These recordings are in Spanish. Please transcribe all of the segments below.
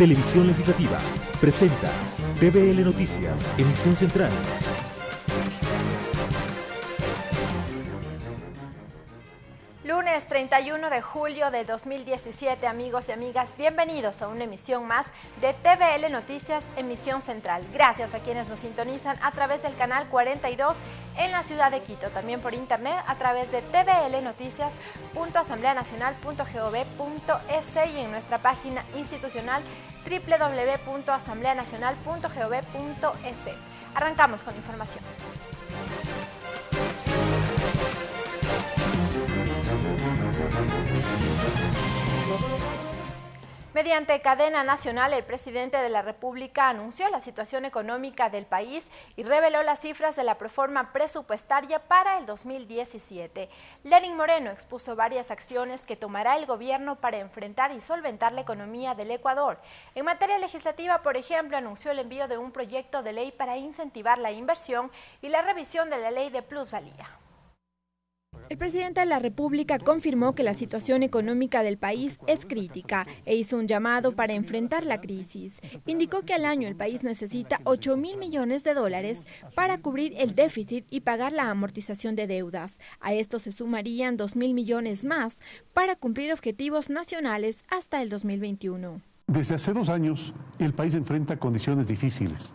Televisión Legislativa presenta TVL Noticias, emisión central. Lunes 31 de julio de 2017, amigos y amigas, bienvenidos a una emisión más de TVL Noticias, emisión central. Gracias a quienes nos sintonizan a través del canal 42 en la ciudad de Quito, también por internet a través de tvlnoticias.asambleanacional.gov.es y en nuestra página institucional www.asambleanacional.gov.es. Arrancamos con la información. Mediante cadena nacional, el presidente de la República anunció la situación económica del país y reveló las cifras de la proforma presupuestaria para el 2017. Lenín Moreno expuso varias acciones que tomará el gobierno para enfrentar y solventar la economía del Ecuador. En materia legislativa, por ejemplo, anunció el envío de un proyecto de ley para incentivar la inversión y la revisión de la ley de plusvalía. El presidente de la República confirmó que la situación económica del país es crítica e hizo un llamado para enfrentar la crisis. Indicó que al año el país necesita 8.000 millones de dólares para cubrir el déficit y pagar la amortización de deudas. A esto se sumarían 2.000 millones más para cumplir objetivos nacionales hasta el 2021. Desde hace 2 años, el país enfrenta condiciones difíciles,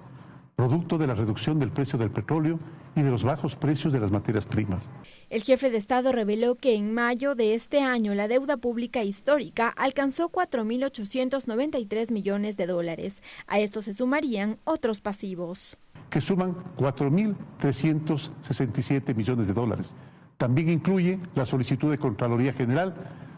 producto de la reducción del precio del petróleo y de los bajos precios de las materias primas. El jefe de Estado reveló que en mayo de este año la deuda pública histórica alcanzó 4.893 millones de dólares. A esto se sumarían otros pasivos, que suman 4.367 millones de dólares. También incluye la solicitud de Contraloría General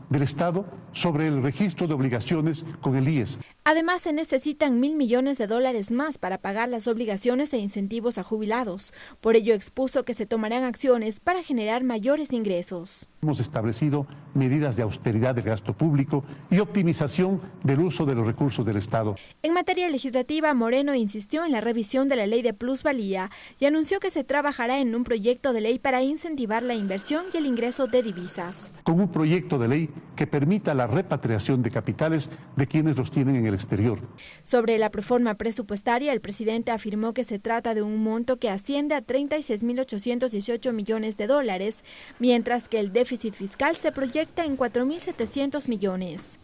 del Estado sobre el registro de obligaciones con el IES. Además, se necesitan 1.000 millones de dólares más para pagar las obligaciones e incentivos a jubilados. Por ello, expuso que se tomarán acciones para generar mayores ingresos. Hemos establecido medidas de austeridad del gasto público y optimización del uso de los recursos del Estado. En materia legislativa, Moreno insistió en la revisión de la ley de plusvalía y anunció que se trabajará en un proyecto de ley para incentivar la inversión y el ingreso de divisas. Con un proyecto de ley que permita la repatriación de capitales de quienes los tienen en el exterior. Sobre la proforma presupuestaria, el presidente afirmó que se trata de un monto que asciende a 36.818 millones de dólares, mientras que el déficit fiscal se proyecta en 4.700 millones.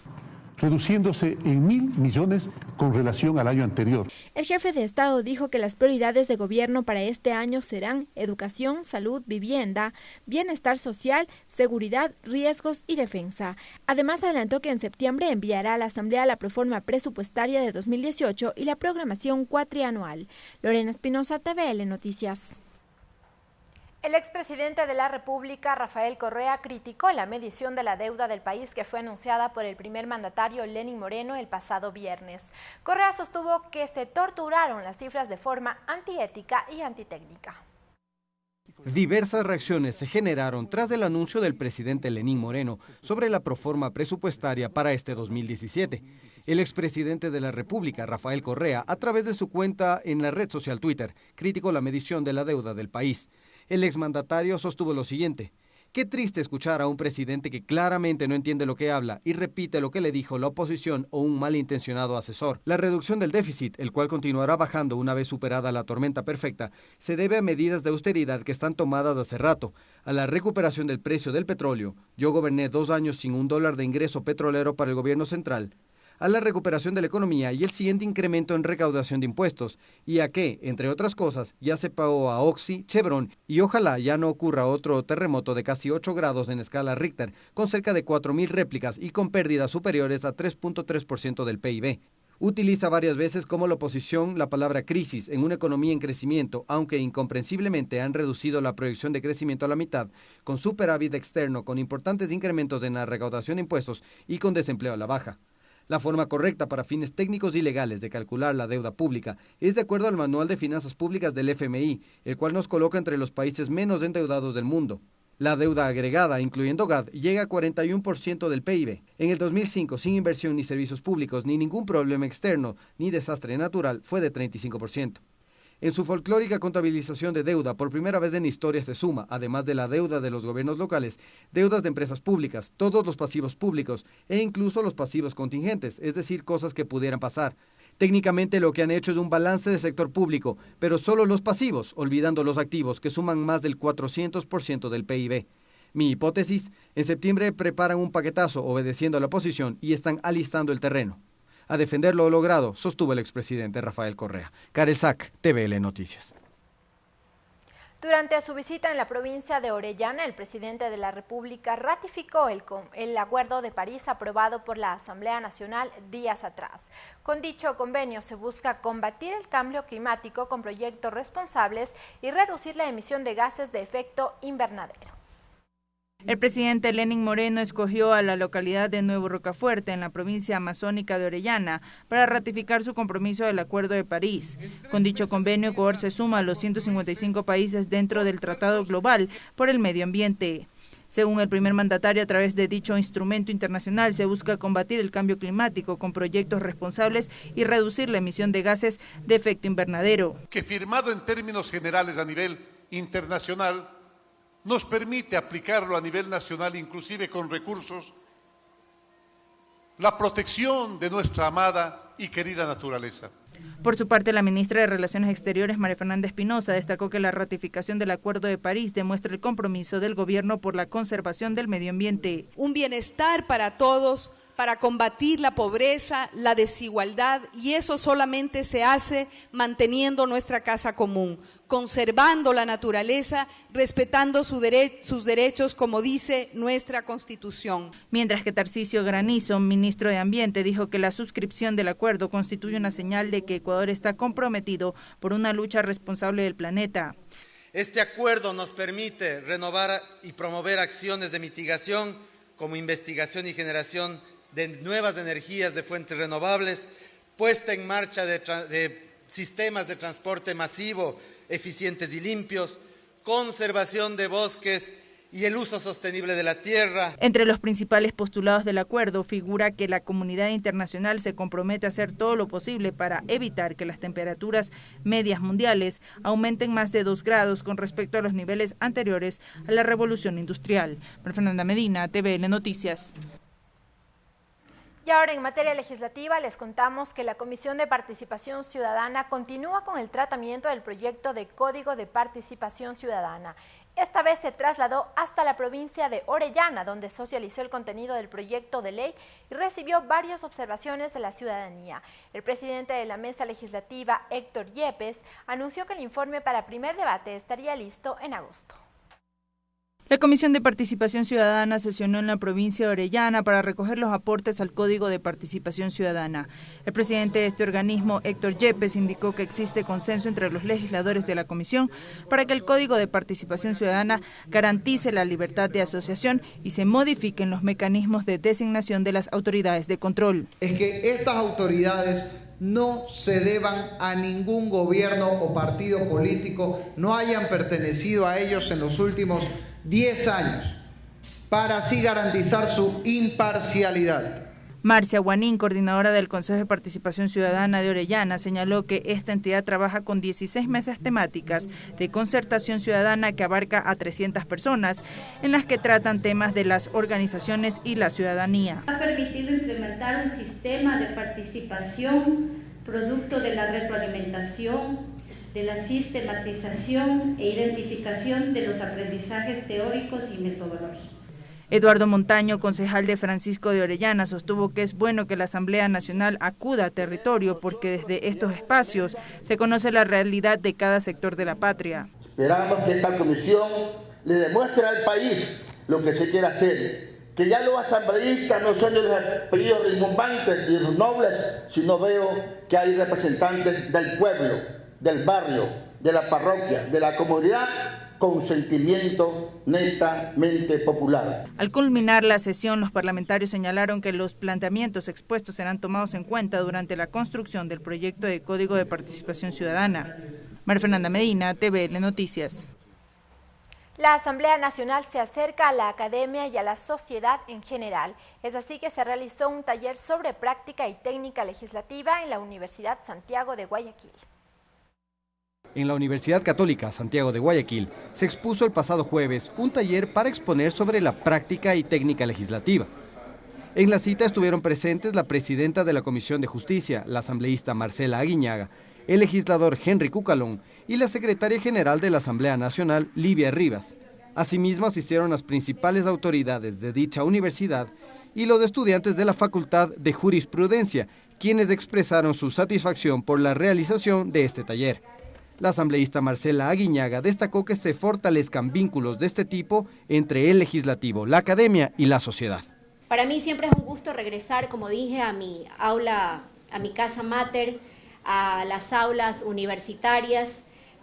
Reduciéndose en 1.000 millones con relación al año anterior. El jefe de Estado dijo que las prioridades de gobierno para este año serán educación, salud, vivienda, bienestar social, seguridad, riesgos y defensa. Además, adelantó que en septiembre enviará a la Asamblea la proforma presupuestaria de 2018 y la programación cuatrianual. Lorena Espinosa, TVL Noticias. El expresidente de la República, Rafael Correa, criticó la medición de la deuda del país que fue anunciada por el primer mandatario Lenín Moreno el pasado viernes. Correa sostuvo que se torturaron las cifras de forma antiética y antitécnica. Diversas reacciones se generaron tras el anuncio del presidente Lenín Moreno sobre la proforma presupuestaria para este 2017. El expresidente de la República, Rafael Correa, a través de su cuenta en la red social Twitter, criticó la medición de la deuda del país. El exmandatario sostuvo lo siguiente: qué triste escuchar a un presidente que claramente no entiende lo que habla y repite lo que le dijo la oposición o un malintencionado asesor. La reducción del déficit, el cual continuará bajando una vez superada la tormenta perfecta, se debe a medidas de austeridad que están tomadas hace rato, a la recuperación del precio del petróleo. Yo goberné 2 años sin $1 de ingreso petrolero para el gobierno central, a la recuperación de la economía y el siguiente incremento en recaudación de impuestos, y a que, entre otras cosas, ya se pagó a Oxy, Chevron, y ojalá ya no ocurra otro terremoto de casi 8 grados en escala Richter, con cerca de 4.000 réplicas y con pérdidas superiores a 3.3% del PIB. Utiliza varias veces como la oposición la palabra crisis en una economía en crecimiento, aunque incomprensiblemente han reducido la proyección de crecimiento a la mitad, con superávit externo, con importantes incrementos en la recaudación de impuestos y con desempleo a la baja. La forma correcta para fines técnicos y legales de calcular la deuda pública es de acuerdo al Manual de Finanzas Públicas del FMI, el cual nos coloca entre los países menos endeudados del mundo. La deuda agregada, incluyendo GAD, llega a 41% del PIB. En el 2005, sin inversión ni servicios públicos, ni ningún problema externo, ni desastre natural, fue de 35%. En su folclórica contabilización de deuda, por primera vez en historia se suma, además de la deuda de los gobiernos locales, deudas de empresas públicas, todos los pasivos públicos e incluso los pasivos contingentes, es decir, cosas que pudieran pasar. Técnicamente lo que han hecho es un balance de sector público, pero solo los pasivos, olvidando los activos, que suman más del 400% del PIB. Mi hipótesis, en septiembre preparan un paquetazo obedeciendo a la oposición y están alistando el terreno. A defender lo logrado, sostuvo el expresidente Rafael Correa. Karel Sack, TVL Noticias. Durante su visita en la provincia de Orellana, el presidente de la República ratificó el Acuerdo de París aprobado por la Asamblea Nacional días atrás. Con dicho convenio se busca combatir el cambio climático con proyectos responsables y reducir la emisión de gases de efecto invernadero. El presidente Lenín Moreno escogió a la localidad de Nuevo Rocafuerte, en la provincia amazónica de Orellana, para ratificar su compromiso del Acuerdo de París. Con dicho convenio, Ecuador se suma a los 155 países dentro del Tratado Global por el Medio Ambiente. Según el primer mandatario, a través de dicho instrumento internacional se busca combatir el cambio climático con proyectos responsables y reducir la emisión de gases de efecto invernadero. Que firmado en términos generales a nivel internacional, nos permite aplicarlo a nivel nacional, inclusive con recursos, la protección de nuestra amada y querida naturaleza. Por su parte, la ministra de Relaciones Exteriores, María Fernanda Espinosa, destacó que la ratificación del Acuerdo de París demuestra el compromiso del gobierno por la conservación del medio ambiente. Un bienestar para todos, para combatir la pobreza, la desigualdad, y eso solamente se hace manteniendo nuestra casa común, conservando la naturaleza, respetando sus derechos, como dice nuestra Constitución. Mientras que Tarcisio Granizo, ministro de Ambiente, dijo que la suscripción del acuerdo constituye una señal de que Ecuador está comprometido por una lucha responsable del planeta. Este acuerdo nos permite renovar y promover acciones de mitigación como investigación y generación de nuevas energías de fuentes renovables, puesta en marcha de sistemas de transporte masivo, eficientes y limpios, conservación de bosques y el uso sostenible de la tierra. Entre los principales postulados del acuerdo figura que la comunidad internacional se compromete a hacer todo lo posible para evitar que las temperaturas medias mundiales aumenten más de 2 grados con respecto a los niveles anteriores a la revolución industrial. María Fernanda Medina, TVL Noticias. Y ahora en materia legislativa les contamos que la Comisión de Participación Ciudadana continúa con el tratamiento del proyecto de Código de Participación Ciudadana. Esta vez se trasladó hasta la provincia de Orellana, donde socializó el contenido del proyecto de ley y recibió varias observaciones de la ciudadanía. El presidente de la mesa legislativa, Héctor Yepes, anunció que el informe para primer debate estaría listo en agosto. La Comisión de Participación Ciudadana sesionó en la provincia de Orellana para recoger los aportes al Código de Participación Ciudadana. El presidente de este organismo, Héctor Yepes, indicó que existe consenso entre los legisladores de la Comisión para que el Código de Participación Ciudadana garantice la libertad de asociación y se modifiquen los mecanismos de designación de las autoridades de control. Es que estas autoridades no se deban a ningún gobierno o partido político, no hayan pertenecido a ellos en los últimos 10 años, para así garantizar su imparcialidad. Marcia Guanín, coordinadora del Consejo de Participación Ciudadana de Orellana, señaló que esta entidad trabaja con 16 mesas temáticas de concertación ciudadana que abarca a 300 personas, en las que tratan temas de las organizaciones y la ciudadanía. Ha permitido implementar un sistema de participación producto de la retroalimentación, de la sistematización e identificación de los aprendizajes teóricos y metodológicos. Eduardo Montaño, concejal de Francisco de Orellana, sostuvo que es bueno que la Asamblea Nacional acuda a territorio porque desde estos espacios se conoce la realidad de cada sector de la patria. Esperamos que esta comisión le demuestre al país lo que se quiere hacer, que ya los asambleístas no son de los apellidos rimbombantes y los nobles, sino veo que hay representantes del pueblo, del barrio, de la parroquia, de la comunidad, con sentimiento netamente popular. Al culminar la sesión, los parlamentarios señalaron que los planteamientos expuestos serán tomados en cuenta durante la construcción del proyecto de Código de Participación Ciudadana. María Fernanda Medina, TVL Noticias. La Asamblea Nacional se acerca a la academia y a la sociedad en general. Es así que se realizó un taller sobre práctica y técnica legislativa en la Universidad Santiago de Guayaquil. En la Universidad Católica Santiago de Guayaquil se expuso el pasado jueves un taller para exponer sobre la práctica y técnica legislativa. En la cita estuvieron presentes la presidenta de la Comisión de Justicia, la asambleísta Marcela Aguiñaga, el legislador Henry Cucalón y la secretaria general de la Asamblea Nacional, Livia Rivas. Asimismo asistieron las principales autoridades de dicha universidad y los estudiantes de la Facultad de Jurisprudencia, quienes expresaron su satisfacción por la realización de este taller. La asambleísta Marcela Aguiñaga destacó que se fortalezcan vínculos de este tipo entre el legislativo, la academia y la sociedad. Para mí siempre es un gusto regresar, como dije, a mi aula, a mi casa mater, a las aulas universitarias.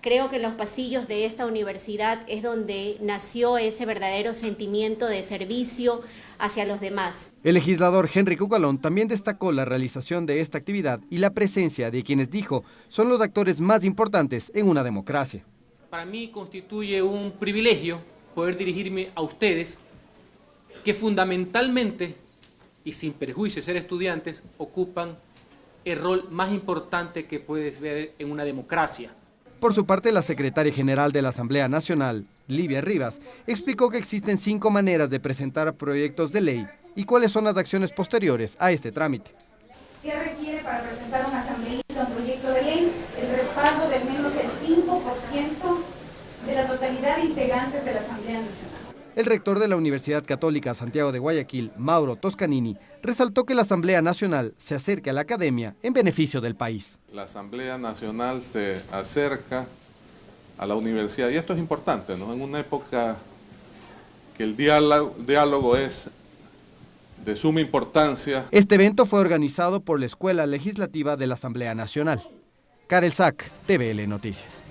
Creo que en los pasillos de esta universidad es donde nació ese verdadero sentimiento de servicio hacia los demás. El legislador Henry Cucalón también destacó la realización de esta actividad y la presencia de quienes dijo son los actores más importantes en una democracia. Para mí constituye un privilegio poder dirigirme a ustedes que fundamentalmente y sin perjuicio de ser estudiantes ocupan el rol más importante que puedes ver en una democracia. Por su parte, la secretaria general de la Asamblea Nacional, Livia Rivas, explicó que existen 5 maneras de presentar proyectos de ley y cuáles son las acciones posteriores a este trámite. ¿Qué requiere para presentar un asambleísta un proyecto de ley? El respaldo de al menos el 5% de la totalidad de integrantes de la Asamblea Nacional. El rector de la Universidad Católica Santiago de Guayaquil, Mauro Toscanini, resaltó que la Asamblea Nacional se acerca a la academia en beneficio del país. La Asamblea Nacional se acerca a la universidad y esto es importante, ¿no? En una época que el diálogo es de suma importancia. Este evento fue organizado por la Escuela Legislativa de la Asamblea Nacional. Karel Sack, TVL Noticias.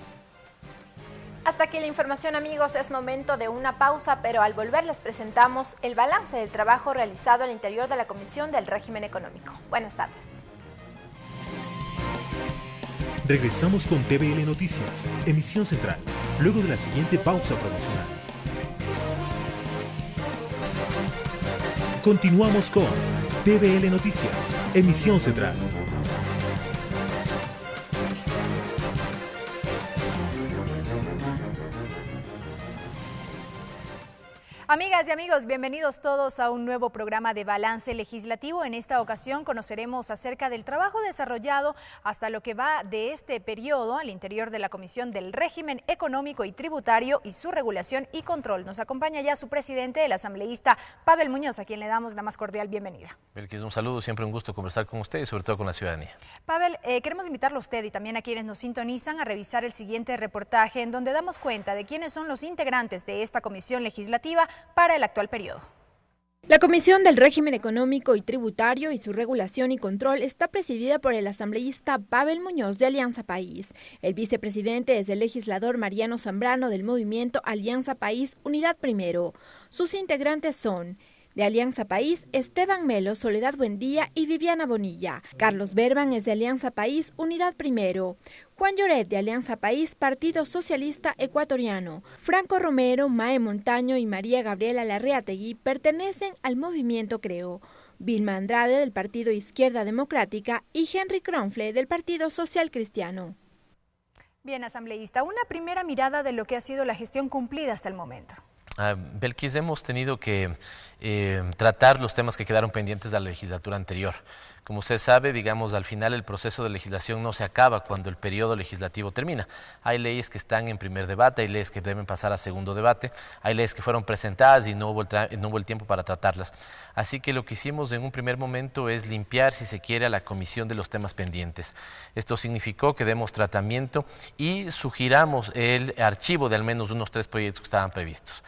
Hasta aquí la información, amigos, es momento de una pausa, pero al volver les presentamos el balance del trabajo realizado al interior de la Comisión del Régimen Económico. Buenas tardes. Regresamos con TVL Noticias, emisión central, luego de la siguiente pausa promocional. Continuamos con TVL Noticias, emisión central. Amigas y amigos, bienvenidos todos a un nuevo programa de Balance Legislativo. En esta ocasión conoceremos acerca del trabajo desarrollado hasta lo que va de este periodo al interior de la Comisión del Régimen Económico y Tributario y su regulación y control. Nos acompaña ya su presidente, el asambleísta Pavel Muñoz, a quien le damos la más cordial bienvenida. Belkis, un saludo, siempre un gusto conversar con usted y sobre todo con la ciudadanía. Pavel, queremos invitarlo a usted y también a quienes nos sintonizan a revisar el siguiente reportaje en donde damos cuenta de quiénes son los integrantes de esta comisión legislativa para el actual periodo. La Comisión del Régimen Económico y Tributario y su regulación y control está presidida por el asambleísta Pavel Muñoz de Alianza País. El vicepresidente es el legislador Mariano Zambrano del movimiento Alianza País Unidad Primero. Sus integrantes son: de Alianza País, Esteban Melo, Soledad Buendía y Viviana Bonilla. Carlos Berban es de Alianza País, Unidad Primero. Juan Lloret de Alianza País, Partido Socialista Ecuatoriano. Franco Romero, Mae Montaño y María Gabriela Larreategui pertenecen al movimiento Creo. Vilma Andrade del Partido Izquierda Democrática y Henry Kronfle del Partido Social Cristiano. Bien, asambleísta, una primera mirada de lo que ha sido la gestión cumplida hasta el momento. Belkis, hemos tenido que tratar los temas que quedaron pendientes de la legislatura anterior. Como usted sabe, digamos, al final el proceso de legislación no se acaba cuando el periodo legislativo termina. Hay leyes que están en primer debate, hay leyes que deben pasar a segundo debate, hay leyes que fueron presentadas y no hubo el tiempo para tratarlas. Así que lo que hicimos en un primer momento es limpiar, si se quiere, a la comisión de los temas pendientes. Esto significó que demos tratamiento y sugiramos el archivo de al menos unos 3 proyectos que estaban previstos.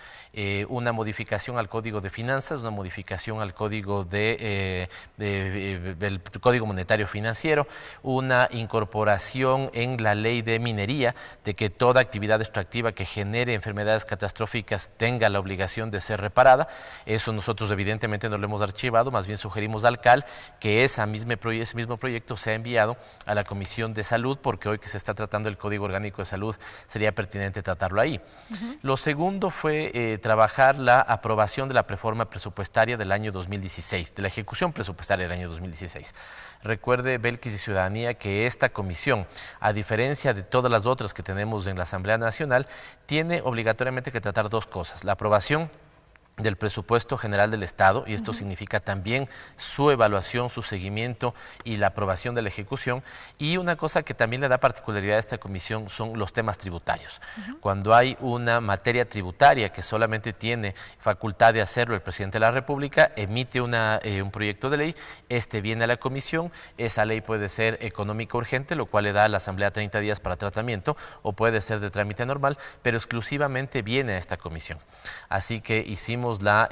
Una modificación al Código de Finanzas, una modificación al Código del Código Monetario Financiero, una incorporación en la Ley de Minería de que toda actividad extractiva que genere enfermedades catastróficas tenga la obligación de ser reparada. Eso nosotros evidentemente no lo hemos archivado, más bien sugerimos al CAL que ese mismo proyecto sea enviado a la Comisión de Salud, porque hoy que se está tratando el Código Orgánico de Salud sería pertinente tratarlo ahí. Lo segundo fue trabajar la aprobación de la reforma presupuestaria del año 2016, de la ejecución presupuestaria del año 2016. Recuerde, Belkis y Ciudadanía, que esta comisión, a diferencia de todas las otras que tenemos en la Asamblea Nacional, tiene obligatoriamente que tratar dos cosas: la aprobación del presupuesto general del Estado, y esto significa también su evaluación, su seguimiento y la aprobación de la ejecución, y una cosa que también le da particularidad a esta comisión son los temas tributarios. Cuando hay una materia tributaria que solamente tiene facultad de hacerlo el presidente de la República, emite un proyecto de ley, este viene a la comisión, esa ley puede ser económica urgente, lo cual le da a la Asamblea 30 días para tratamiento, o puede ser de trámite normal, pero exclusivamente viene a esta comisión. Así que hicimos la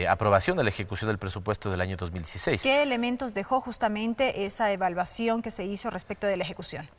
aprobación de la ejecución del presupuesto del año 2016. ¿Qué elementos dejó justamente esa evaluación que se hizo respecto de la ejecución?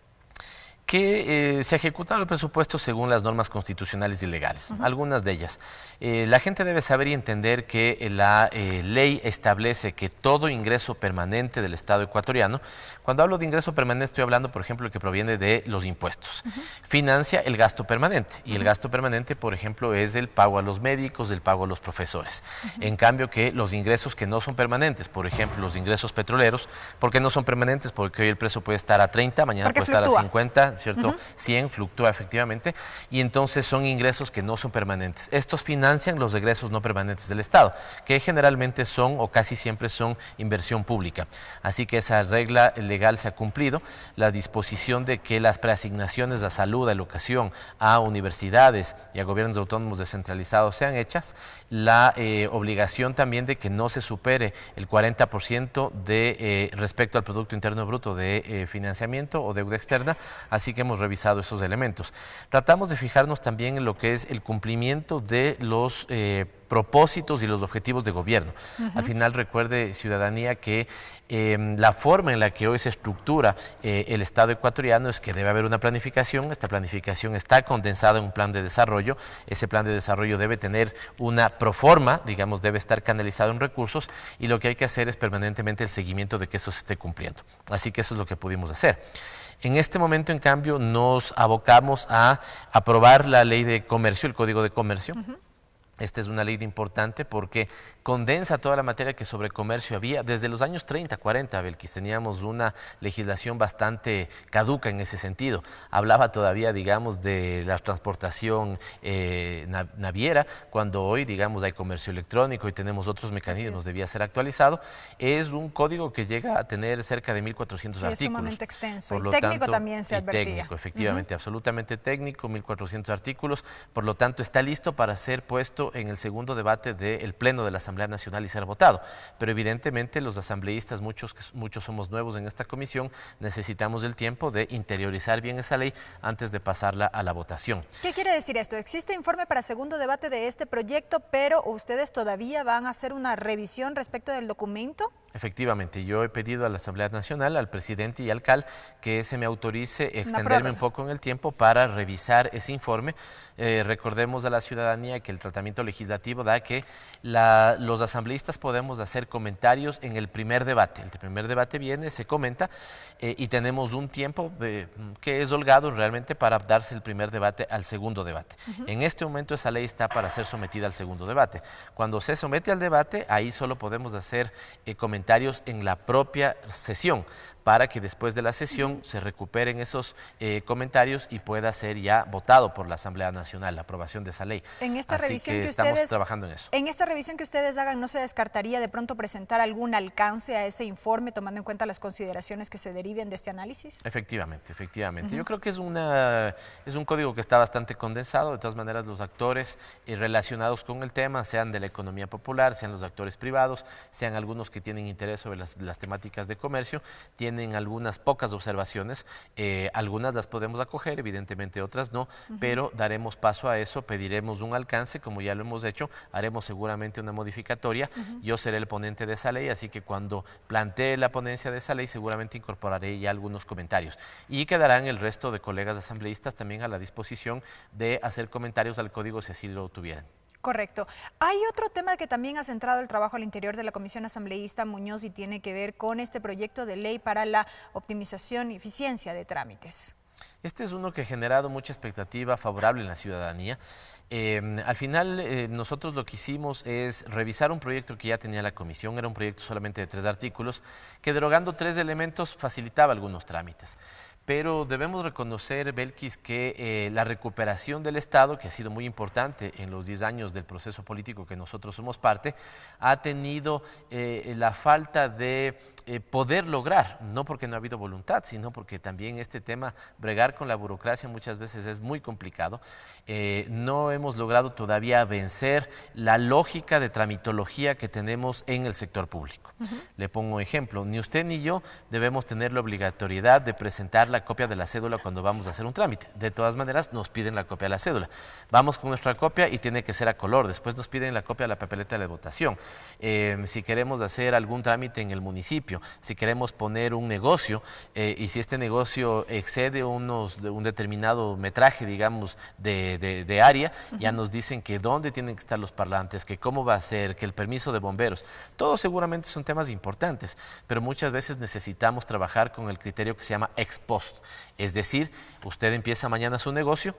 Que se ha ejecutado el presupuesto según las normas constitucionales y legales, algunas de ellas. La gente debe saber y entender que la ley establece que todo ingreso permanente del Estado ecuatoriano, cuando hablo de ingreso permanente estoy hablando, por ejemplo, el que proviene de los impuestos, financia el gasto permanente, y el gasto permanente, por ejemplo, es el pago a los médicos, el pago a los profesores. En cambio, que los ingresos que no son permanentes, por ejemplo, los ingresos petroleros, ¿por qué no son permanentes? Porque hoy el precio puede estar a 30, mañana puede estar a 50, ¿cierto? 100, fluctúa efectivamente, y entonces son ingresos que no son permanentes. Estos financian los egresos no permanentes del Estado, que generalmente son o casi siempre son inversión pública. Así que esa regla legal se ha cumplido. La disposición de que las preasignaciones a salud, a educación, a universidades y a gobiernos autónomos descentralizados sean hechas. La obligación también de que no se supere el 40% de respecto al Producto Interno Bruto de financiamiento o deuda externa, así que hemos revisado esos elementos. Tratamos de fijarnos también en lo que es el cumplimiento de los propósitos y los objetivos de gobierno. Al final, recuerde, ciudadanía, que la forma en la que hoy se estructura el Estado ecuatoriano es que debe haber una planificación. Esta planificación está condensada en un plan de desarrollo. Ese plan de desarrollo debe tener una proforma, digamos, debe estar canalizado en recursos, y lo que hay que hacer es permanentemente el seguimiento de que eso se esté cumpliendo. Así que eso es lo que pudimos hacer. En este momento, en cambio, nos abocamos a aprobar la ley de comercio, el Código de Comercio. Esta es una ley importante porque condensa toda la materia que sobre comercio había desde los años 30, 40, Belkis. Teníamos una legislación bastante caduca en ese sentido. Hablaba todavía, digamos, de la transportación naviera, cuando hoy, digamos, hay comercio electrónico y tenemos otros mecanismos, debía ser actualizado. Es un código que llega a tener cerca de 1.400 artículos. Es sumamente extenso. Por lo técnico tanto, también se advertía. Técnico, efectivamente, absolutamente técnico, 1.400 artículos. Por lo tanto, está listo para ser puesto en el segundo debate del Pleno de la Asamblea Nacional y ser votado. Pero evidentemente los asambleístas, muchos somos nuevos en esta comisión, necesitamos el tiempo de interiorizar bien esa ley antes de pasarla a la votación. ¿Qué quiere decir esto? Existe informe para segundo debate de este proyecto, pero ustedes todavía van a hacer una revisión respecto del documento. Efectivamente, yo he pedido a la Asamblea Nacional, al presidente y al CAL, que se me autorice extenderme un poco en el tiempo para revisar ese informe. Recordemos a la ciudadanía que el tratamiento legislativo da que los asambleístas podemos hacer comentarios en el primer debate. El primer debate viene, se comenta y tenemos un tiempo que es holgado realmente para darse el primer debate al segundo debate. En este momento esa ley está para ser sometida al segundo debate. Cuando se somete al debate, ahí solo podemos hacer comentarios en la propia sesión, para que después de la sesión se recuperen esos comentarios y pueda ser ya votado por la Asamblea Nacional, la aprobación de esa ley. En esta Así revisión que que estamos ustedes, trabajando en eso. En esta revisión que ustedes hagan, ¿no se descartaría de pronto presentar algún alcance a ese informe, tomando en cuenta las consideraciones que se deriven de este análisis? Efectivamente, efectivamente. Yo creo que es un código que está bastante condensado. De todas maneras, los actores relacionados con el tema, sean de la economía popular, sean los actores privados, sean algunos que tienen interés sobre las temáticas de comercio, tienen algunas pocas observaciones, algunas las podemos acoger, evidentemente otras no, pero daremos paso a eso, pediremos un alcance, como ya lo hemos hecho, haremos seguramente una modificatoria, yo seré el ponente de esa ley, así que cuando plantee la ponencia de esa ley seguramente incorporaré ya algunos comentarios y quedarán el resto de colegas asambleístas también a la disposición de hacer comentarios al código si así lo tuvieran. Correcto. Hay otro tema que también ha centrado el trabajo al interior de la Comisión Asambleísta, Muñoz, y tiene que ver con este proyecto de ley para la optimización y eficiencia de trámites. Este es uno que ha generado mucha expectativa favorable en la ciudadanía. Al final, nosotros lo que hicimos es revisar un proyecto que ya tenía la comisión, era un proyecto solamente de 3 artículos, que derogando 3 elementos facilitaba algunos trámites. Pero debemos reconocer, Belkis, que la recuperación del Estado, que ha sido muy importante en los 10 años del proceso político que nosotros somos parte, ha tenido la falta de poder lograr, no porque no ha habido voluntad, sino porque también este tema, bregar con la burocracia muchas veces es muy complicado. No hemos logrado todavía vencer la lógica de tramitología que tenemos en el sector público. Le pongo un ejemplo, ni usted ni yo debemos tener la obligatoriedad de presentar la copia de la cédula cuando vamos a hacer un trámite. De todas maneras, nos piden la copia de la cédula. Vamos con nuestra copia y tiene que ser a color. Después nos piden la copia de la papeleta de votación. Si queremos hacer algún trámite en el municipio, si queremos poner un negocio y si este negocio excede un determinado metraje, digamos, de área, ya nos dicen que dónde tienen que estar los parlantes, que cómo va a ser, que el permiso de bomberos. Todos seguramente son temas importantes, pero muchas veces necesitamos trabajar con el criterio que se llama ex post. Es decir, usted empieza mañana su negocio,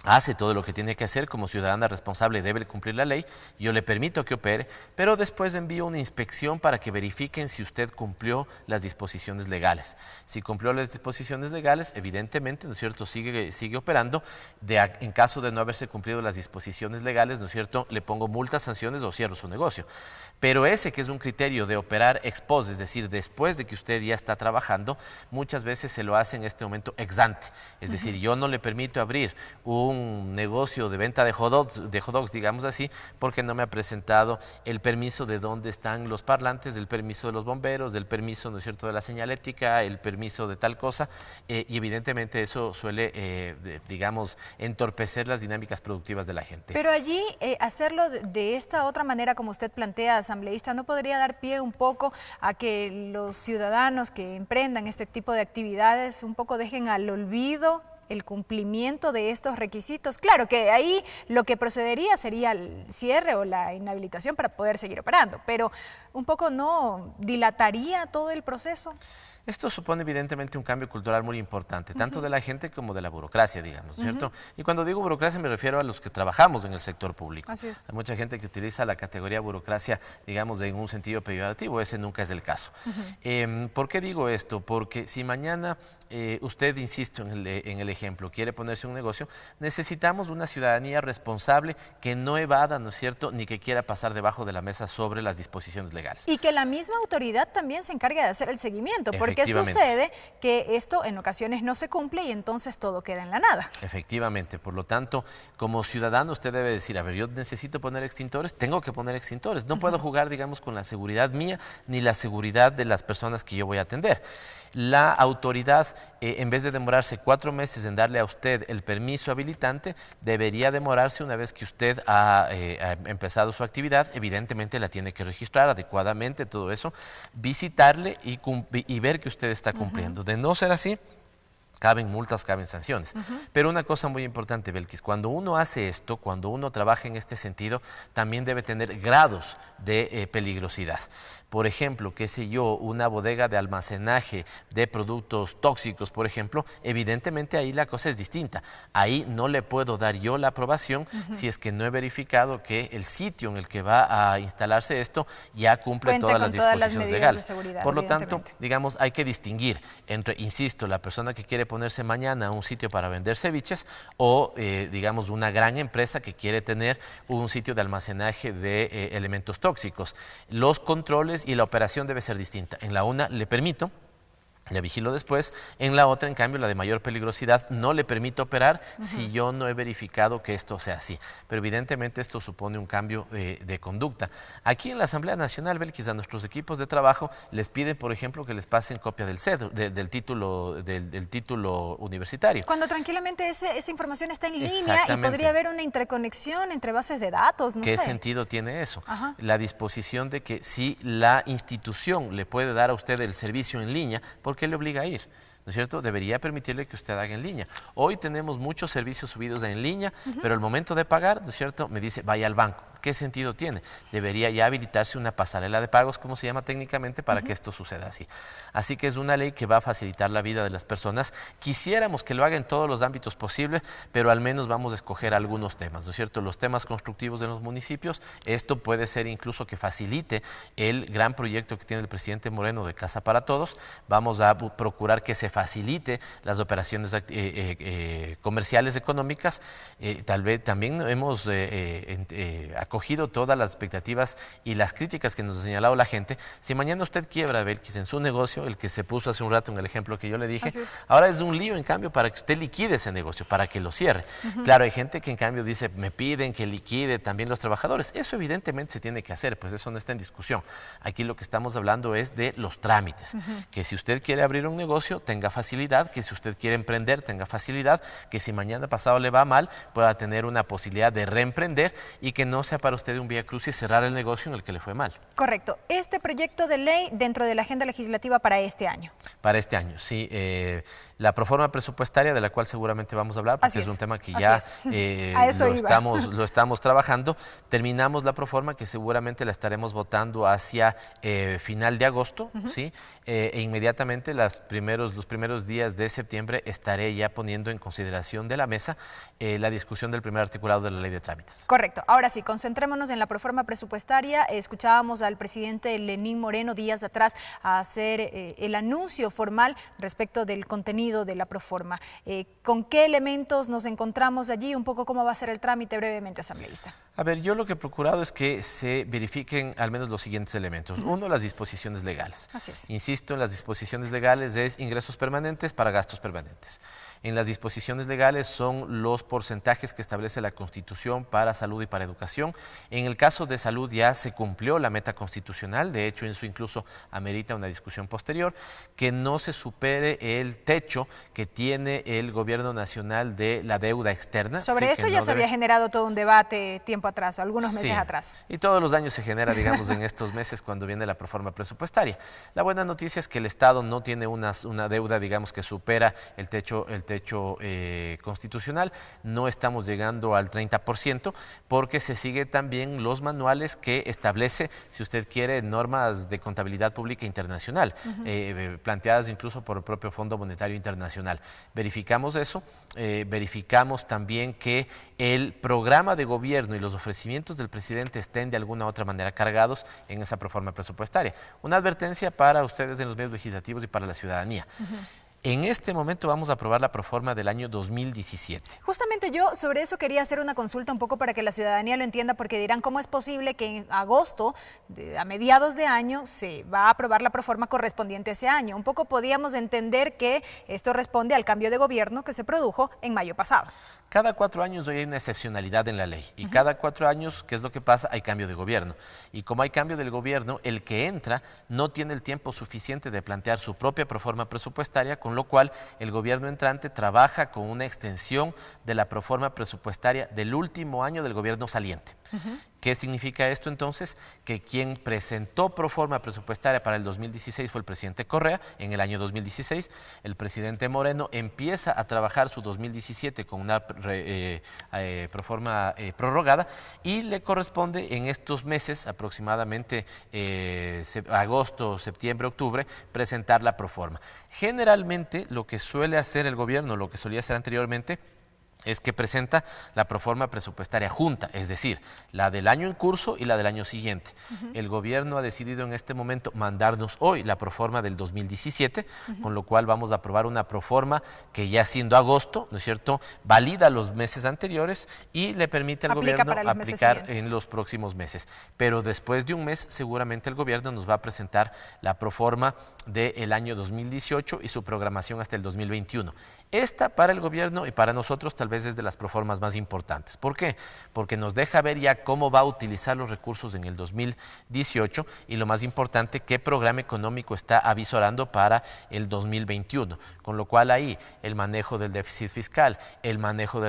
hace todo lo que tiene que hacer como ciudadana responsable, debe cumplir la ley, yo le permito que opere, pero después envío una inspección para que verifiquen si usted cumplió las disposiciones legales. Si cumplió las disposiciones legales, evidentemente, ¿no es cierto?, sigue operando. En caso de no haberse cumplido las disposiciones legales, ¿no es cierto?, le pongo multas, sanciones o cierro su negocio. Pero ese que es un criterio de operar ex post, es decir, después de que usted ya está trabajando, muchas veces se lo hace en este momento ex ante. Es decir, yo no le permito abrir un negocio de venta de hot dogs, digamos así, porque no me ha presentado el permiso de dónde están los parlantes, del permiso de los bomberos, del permiso, ¿no es cierto?, de la señalética, el permiso de tal cosa, y evidentemente eso suele, digamos, entorpecer las dinámicas productivas de la gente. Pero allí, hacerlo de esta otra manera, como usted plantea, asambleísta, ¿no podría dar pie un poco a que los ciudadanos que emprendan este tipo de actividades un poco dejen al olvido el cumplimiento de estos requisitos? Claro que ahí lo que procedería sería el cierre o la inhabilitación para poder seguir operando, pero un poco ¿no dilataría todo el proceso? Esto supone evidentemente un cambio cultural muy importante, tanto de la gente como de la burocracia, digamos, ¿cierto? Y cuando digo burocracia me refiero a los que trabajamos en el sector público. Así es. Hay mucha gente que utiliza la categoría burocracia, digamos, en un sentido peyorativo, ese nunca es el caso. ¿Por qué digo esto? Porque si mañana usted, insisto en el ejemplo, quiere ponerse un negocio, necesitamos una ciudadanía responsable que no evada, ¿no es cierto?, ni que quiera pasar debajo de la mesa sobre las disposiciones legales. Y que la misma autoridad también se encargue de hacer el seguimiento, porque sucede que esto en ocasiones no se cumple y entonces todo queda en la nada. Efectivamente, por lo tanto, como ciudadano usted debe decir, a ver, yo necesito poner extintores, tengo que poner extintores, no puedo jugar, digamos, con la seguridad mía ni la seguridad de las personas que yo voy a atender. La autoridad, en vez de demorarse 4 meses en darle a usted el permiso habilitante, debería demorarse una vez que usted ha empezado su actividad, evidentemente la tiene que registrar adecuadamente, todo eso, visitarle y ver que usted está cumpliendo. De no ser así, caben multas, caben sanciones. Pero una cosa muy importante, Belkis, cuando uno hace esto, cuando uno trabaja en este sentido, también debe tener grados de peligrosidad. Por ejemplo, qué sé yo, una bodega de almacenaje de productos tóxicos, por ejemplo, evidentemente ahí la cosa es distinta. Ahí no le puedo dar yo la aprobación si es que no he verificado que el sitio en el que va a instalarse esto ya cumple todas las disposiciones legales. Por lo tanto, digamos, hay que distinguir entre, insisto, la persona que quiere ponerse mañana un sitio para vender ceviches o, digamos, una gran empresa que quiere tener un sitio de almacenaje de elementos tóxicos. Los controles y la operación debe ser distinta. En la una le permito, le vigilo después, en la otra, en cambio, la de mayor peligrosidad, no le permito operar si yo no he verificado que esto sea así. Pero evidentemente esto supone un cambio de conducta. Aquí en la Asamblea Nacional, Belkis, a nuestros equipos de trabajo les piden, por ejemplo, que les pasen copia del del título universitario. Cuando tranquilamente esa información está en línea y podría haber una interconexión entre bases de datos, no sé. ¿Qué sentido tiene eso? La disposición de que si la institución le puede dar a usted el servicio en línea, ¿por qué le obliga a ir? ¿No es cierto? Debería permitirle que usted haga en línea. Hoy tenemos muchos servicios subidos en línea, pero al momento de pagar, ¿no es cierto?, me dice, vaya al banco. ¿qué sentido tiene? Debería ya habilitarse una pasarela de pagos, como se llama técnicamente, para que esto suceda así. Así que es una ley que va a facilitar la vida de las personas. Quisiéramos que lo haga en todos los ámbitos posibles, pero al menos vamos a escoger algunos temas, ¿no es cierto? Los temas constructivos de los municipios, esto puede ser incluso que facilite el gran proyecto que tiene el presidente Moreno de Casa para Todos. Vamos a procurar que se facilite las operaciones comerciales económicas. Tal vez también hemos acogido todas las expectativas y las críticas que nos ha señalado la gente. Si mañana usted quiebra, Belkis, en su negocio, el que se puso hace un rato en el ejemplo que yo le dije, ahora es un lío en cambio para que usted liquide ese negocio, para que lo cierre. Claro, hay gente que en cambio dice, me piden que liquide también los trabajadores. Eso evidentemente se tiene que hacer, pues eso no está en discusión. Aquí lo que estamos hablando es de los trámites, que si usted quiere abrir un negocio tenga facilidad, que si usted quiere emprender tenga facilidad, que si mañana pasado le va mal pueda tener una posibilidad de reemprender y que no sea para usted un vía crucis cerrar el negocio en el que le fue mal. Correcto. Este proyecto de ley dentro de la agenda legislativa para este año. Para este año, sí. La proforma presupuestaria, de la cual seguramente vamos a hablar, porque es un tema que ya lo estamos trabajando. Terminamos la proforma, que seguramente la estaremos votando hacia final de agosto, ¿sí? E inmediatamente los primeros días de septiembre estaré ya poniendo en consideración de la mesa la discusión del primer articulado de la ley de trámites. Correcto. Ahora sí, concentrémonos en la proforma presupuestaria. Escuchábamos al presidente Lenín Moreno días atrás a hacer el anuncio formal respecto del contenido de la proforma. ¿Con qué elementos nos encontramos allí? Un poco cómo va a ser el trámite brevemente, asambleísta. A ver, yo lo que he procurado es que se verifiquen al menos los siguientes elementos. Uno, las disposiciones legales. Así es. Insisto, en las disposiciones legales es ingresos permanentes para gastos permanentes. En las disposiciones legales son los porcentajes que establece la Constitución para salud y para educación. En el caso de salud ya se cumplió la meta constitucional, de hecho eso incluso amerita una discusión posterior, que no se supere el techo que tiene el gobierno nacional de la deuda externa. Sobre esto ya se había generado todo un debate tiempo atrás, algunos meses atrás. Y todos los años se genera, digamos, en estos meses cuando viene la proforma presupuestaria. La buena noticia es que el Estado no tiene una deuda, digamos, que supera el techo constitucional. No estamos llegando al 30% porque se sigue también los manuales que establece, si usted quiere, normas de contabilidad pública internacional, planteadas incluso por el propio Fondo Monetario Internacional. Verificamos eso, verificamos también que el programa de gobierno y los ofrecimientos del presidente estén de alguna u otra manera cargados en esa proforma presupuestaria. Una advertencia para ustedes en los medios legislativos y para la ciudadanía. En este momento vamos a aprobar la proforma del año 2017. Justamente yo sobre eso quería hacer una consulta un poco para que la ciudadanía lo entienda, porque dirán cómo es posible que en agosto, a mediados de año, se va a aprobar la proforma correspondiente a ese año. Un poco podíamos entender que esto responde al cambio de gobierno que se produjo en mayo pasado. Cada 4 años hoy hay una excepcionalidad en la ley y cada 4 años, ¿qué es lo que pasa? Hay cambio de gobierno. Y como hay cambio del gobierno, el que entra no tiene el tiempo suficiente de plantear su propia proforma presupuestaria, con lo cual el gobierno entrante trabaja con una extensión de la proforma presupuestaria del último año del gobierno saliente. ¿Qué significa esto entonces? Que quien presentó proforma presupuestaria para el 2016 fue el presidente Correa, en el año 2016. El presidente Moreno empieza a trabajar su 2017 con una proforma prorrogada y le corresponde en estos meses, aproximadamente agosto, septiembre, octubre, presentar la proforma. Generalmente lo que suele hacer el gobierno, lo que solía hacer anteriormente, es que presenta la proforma presupuestaria junta, es decir, la del año en curso y la del año siguiente. El gobierno ha decidido en este momento mandarnos hoy la proforma del 2017, con lo cual vamos a aprobar una proforma que ya siendo agosto, ¿no es cierto?, valida los meses anteriores y le permite al gobierno aplicar en los próximos meses. Pero después de un mes, seguramente el gobierno nos va a presentar la proforma del año 2018 y su programación hasta el 2021. Esta para el gobierno y para nosotros tal vez es de las proformas más importantes. ¿Por qué? Porque nos deja ver ya cómo va a utilizar los recursos en el 2018 y lo más importante, qué programa económico está avisorando para el 2021. Con lo cual ahí el manejo del déficit fiscal, el manejo de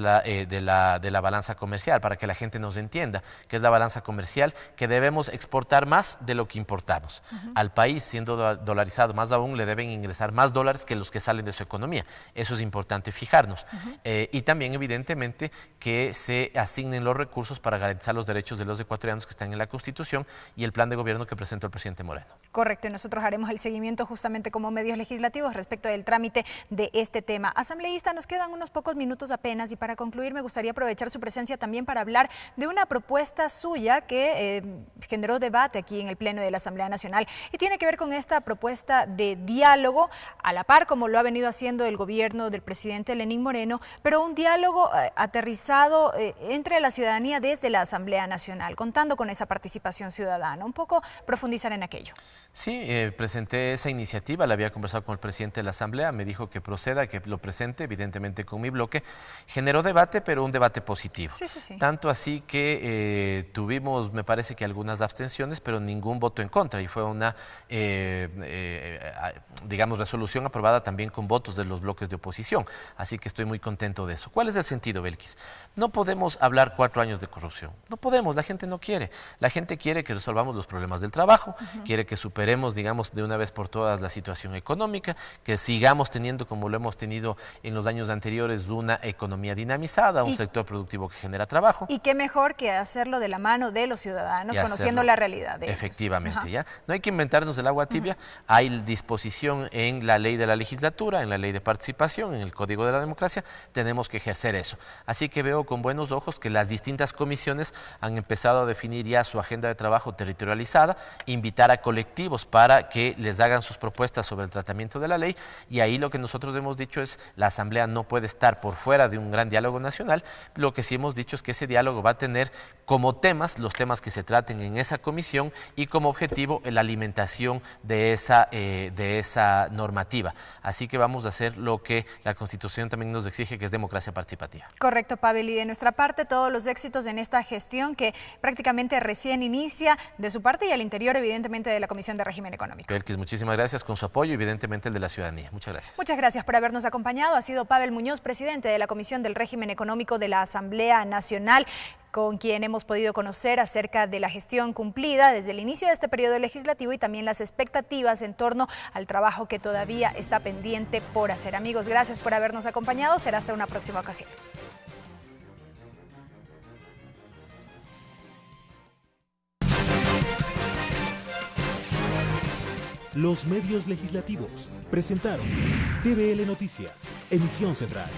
la balanza comercial, para que la gente nos entienda que es la balanza comercial, que debemos exportar más de lo que importamos. Al país, siendo dolarizado más aún, le deben ingresar más dólares que los que salen de su economía. Eso es importante fijarnos. Y también también evidentemente que se asignen los recursos para garantizar los derechos de los ecuatorianos que están en la Constitución y el plan de gobierno que presentó el presidente Moreno. Correcto, y nosotros haremos el seguimiento justamente como medios legislativos respecto del trámite de este tema. Asambleísta, nos quedan unos pocos minutos apenas y para concluir me gustaría aprovechar su presencia también para hablar de una propuesta suya que generó debate aquí en el Pleno de la Asamblea Nacional y tiene que ver con esta propuesta de diálogo a la par como lo ha venido haciendo el gobierno del presidente Lenín Moreno, pero un diálogo aterrizado entre la ciudadanía desde la Asamblea Nacional, contando con esa participación ciudadana. Un poco profundizar en aquello. Sí, presenté esa iniciativa, la había conversado con el presidente de la Asamblea, me dijo que proceda, que lo presente, evidentemente con mi bloque. Generó debate, pero un debate positivo. Sí. Tanto así que tuvimos, me parece que algunas abstenciones, pero ningún voto en contra, y fue una, digamos, resolución aprobada también con votos de los bloques de oposición. Así que estoy muy contento de eso. ¿Cuál es el sentido, Belkis? No podemos hablar 4 años de corrupción. No podemos, la gente no quiere. La gente quiere que resolvamos los problemas del trabajo, quiere que superemos, digamos, de una vez por todas la situación económica, que sigamos teniendo, como lo hemos tenido en los años anteriores, una economía dinamizada, un sector productivo que genera trabajo. Y qué mejor que hacerlo de la mano de los ciudadanos, conociendo la realidad de ellos. Efectivamente, ¿ya? No hay que inventarnos el agua tibia, hay disposición en la ley de la legislatura, en la ley de participación, en el Código de la Democracia, tenemos que ejercer eso. Así que veo con buenos ojos que las distintas comisiones han empezado a definir ya su agenda de trabajo territorializada, invitar a colectivos para que les hagan sus propuestas sobre el tratamiento de la ley, y ahí lo que nosotros hemos dicho es la Asamblea no puede estar por fuera de un gran diálogo nacional. Lo que sí hemos dicho es que ese diálogo va a tener como temas los temas que se traten en esa comisión y como objetivo la alimentación de esa normativa. Así que vamos a hacer lo que la Constitución también nos exige, que es democracia participativa. Correcto, Pavel, y de nuestra parte todos los éxitos en esta gestión que prácticamente recién inicia de su parte y al interior evidentemente de la Comisión de Régimen Económico. Belkis, muchísimas gracias con su apoyo y evidentemente el de la ciudadanía. Muchas gracias. Muchas gracias por habernos acompañado. Ha sido Pavel Muñoz, presidente de la Comisión del Régimen Económico de la Asamblea Nacional, con quien hemos podido conocer acerca de la gestión cumplida desde el inicio de este periodo legislativo y también las expectativas en torno al trabajo que todavía está pendiente por hacer. Amigos, gracias por habernos acompañado. Será hasta una próxima ocasión. Los medios legislativos presentaron TVL Noticias, emisión central.